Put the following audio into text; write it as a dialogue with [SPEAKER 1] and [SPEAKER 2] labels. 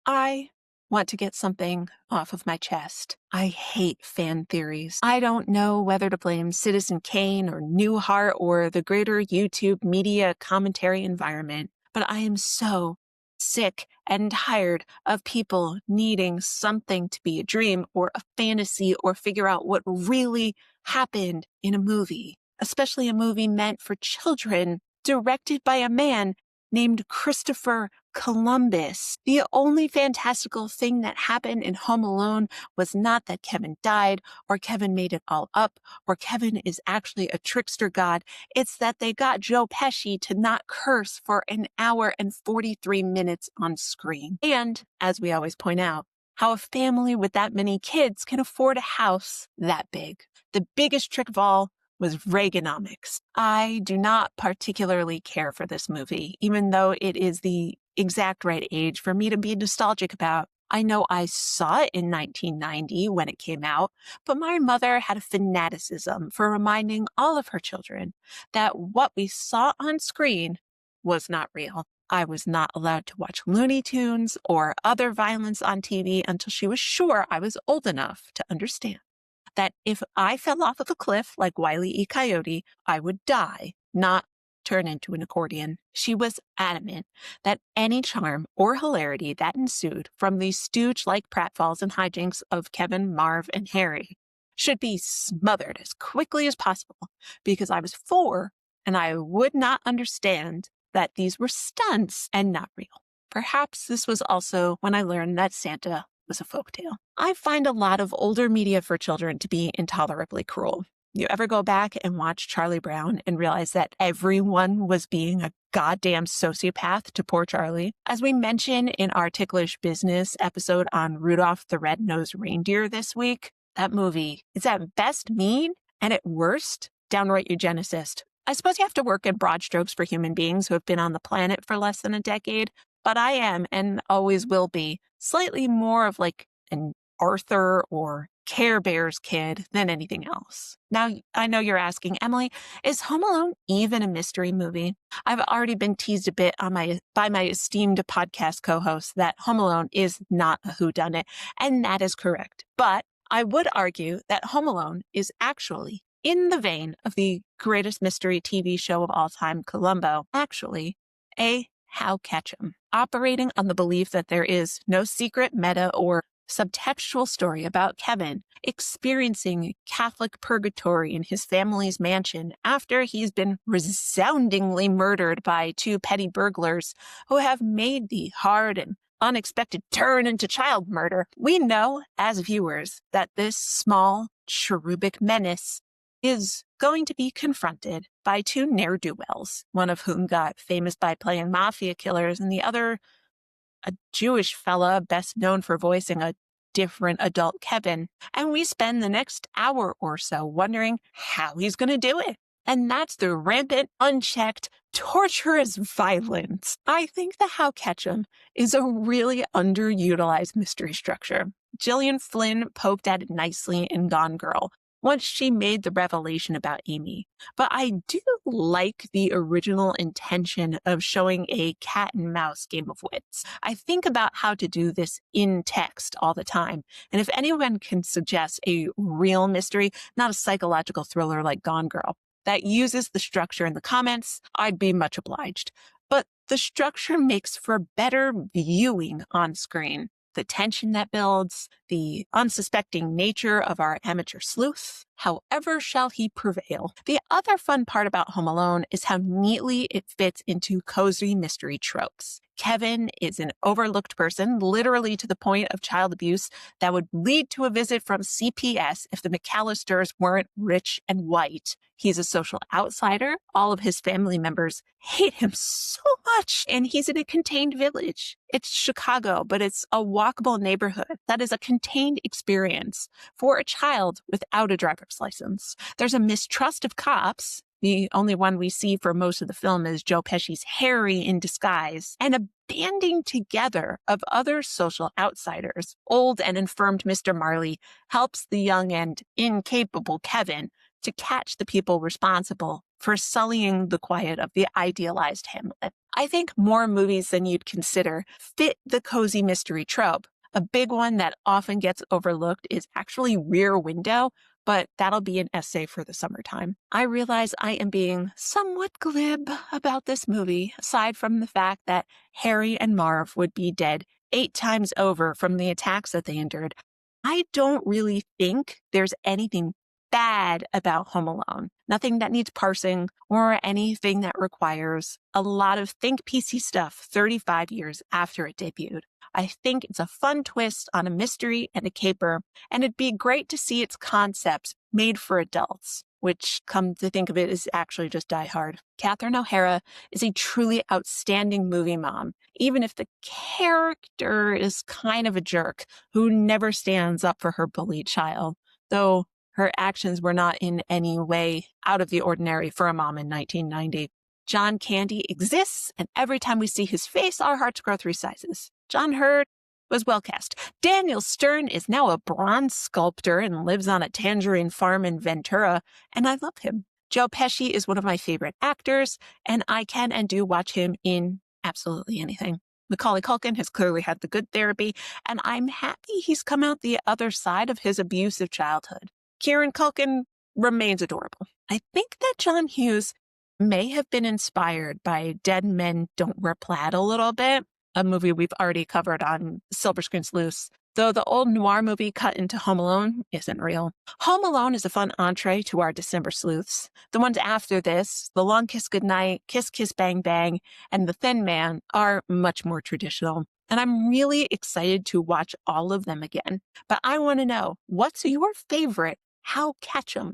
[SPEAKER 1] I want to get something off of my chest. I hate fan theories. I don't know whether to blame Citizen Kane or Newhart or the greater YouTube media commentary environment, but I am so sick and tired of people needing something to be a dream or a fantasy or figure out what really happened in a movie, especially a movie meant for children, directed by a man named Christopher Columbus. The only fantastical thing that happened in Home Alone was not that Kevin died, or Kevin made it all up, or Kevin is actually a trickster god. It's that they got Joe Pesci to not curse for an hour and 43 minutes on screen. And, as we always point out, how a family with that many kids can afford a house that big. The biggest trick of all was Reaganomics. I do not particularly care for this movie, even though it is the exact right age for me to be nostalgic about. I know I saw it in 1990 when it came out, but my mother had a fanaticism for reminding all of her children that what we saw on screen was not real. I was not allowed to watch Looney Tunes or other violence on TV until she was sure I was old enough to understand that if I fell off of a cliff like Wile E. Coyote, I would die, not turn into an accordion. She was adamant that any charm or hilarity that ensued from the stooge-like pratfalls and hijinks of Kevin, Marv, and Harry should be smothered as quickly as possible because I was 4 and I would not understand that these were stunts and not real. Perhaps this was also when I learned that Santa was a folktale. I find a lot of older media for children to be intolerably cruel. You ever go back and watch Charlie Brown and realize that everyone was being a goddamn sociopath to poor Charlie? As we mentioned in our Ticklish Business episode on Rudolph the Red-Nosed Reindeer this week, that movie is at best mean and at worst downright eugenicist. I suppose you have to work in broad strokes for human beings who have been on the planet for less than a decade, but I am, and always will be, slightly more of like an Arthur or Care Bears kid than anything else. Now, I know you're asking, Emily, is Home Alone even a mystery movie? I've already been teased a bit by my esteemed podcast co-host that Home Alone is not a whodunit, and that is correct. But I would argue that Home Alone is actually, in the vein of the greatest mystery TV show of all time, Columbo, actually a How Catch 'em, operating on the belief that there is no secret meta or subtextual story about Kevin experiencing Catholic purgatory in his family's mansion after he's been resoundingly murdered by 2 petty burglars who have made the hard and unexpected turn into child murder. We know, as viewers, that this small, cherubic menace is going to be confronted by 2 ne'er-do-wells, one of whom got famous by playing mafia killers and the other a Jewish fella best known for voicing a different adult Kevin. And we spend the next hour or so wondering how he's going to do it. And that's the rampant, unchecked, torturous violence. I think the How Catch 'em is a really underutilized mystery structure. Gillian Flynn poked at it nicely in Gone Girl once she made the revelation about Amy. But I do like the original intention of showing a cat and mouse game of wits. I think about how to do this in text all the time. And if anyone can suggest a real mystery, not a psychological thriller like Gone Girl, that uses the structure in the comments, I'd be much obliged. But the structure makes for better viewing on screen. The tension that builds, the unsuspecting nature of our amateur sleuth, however shall he prevail. The other fun part about Home Alone is how neatly it fits into cozy mystery tropes. Kevin is an overlooked person, literally to the point of child abuse that would lead to a visit from CPS if the McAllisters weren't rich and white. He's a social outsider. All of his family members hate him so much, and he's in a contained village. It's Chicago, but it's a walkable neighborhood that is a contained experience for a child without a driver's license. There's a mistrust of cops. The only one we see for most of the film is Joe Pesci's Harry in disguise, and a banding together of other social outsiders. Old and infirmed Mr. Marley helps the young and incapable Kevin to catch the people responsible for sullying the quiet of the idealized Hamlet. I think more movies than you'd consider fit the cozy mystery trope. A big one that often gets overlooked is actually Rear Window, but that'll be an essay for the summertime. I realize I am being somewhat glib about this movie, aside from the fact that Harry and Marv would be dead 8 times over from the attacks that they endured. I don't really think there's anything bad about Home Alone. Nothing that needs parsing or anything that requires a lot of think PC stuff 35 years after it debuted. I think it's a fun twist on a mystery and a caper, and it'd be great to see its concepts made for adults, which, come to think of it, is actually just Die Hard. Catherine O'Hara is a truly outstanding movie mom, even if the character is kind of a jerk who never stands up for her bullied child, though her actions were not in any way out of the ordinary for a mom in 1990. John Candy exists, and every time we see his face, our hearts grow 3 sizes. John Hurt was well cast. Daniel Stern is now a bronze sculptor and lives on a tangerine farm in Ventura, and I love him. Joe Pesci is one of my favorite actors, and I can and do watch him in absolutely anything. Macaulay Culkin has clearly had the good therapy, and I'm happy he's come out the other side of his abusive childhood. Kieran Culkin remains adorable. I think that John Hughes may have been inspired by Dead Men Don't Wear Plaid a little bit, a movie we've already covered on Silver Screen Sleuths, though the old noir movie cut into Home Alone isn't real. Home Alone is a fun entree to our December Sleuths. The ones after this, The Long Kiss Goodnight, Kiss Kiss Bang Bang, and The Thin Man are much more traditional. And I'm really excited to watch all of them again. But I want to know, what's your favorite How Catch 'em?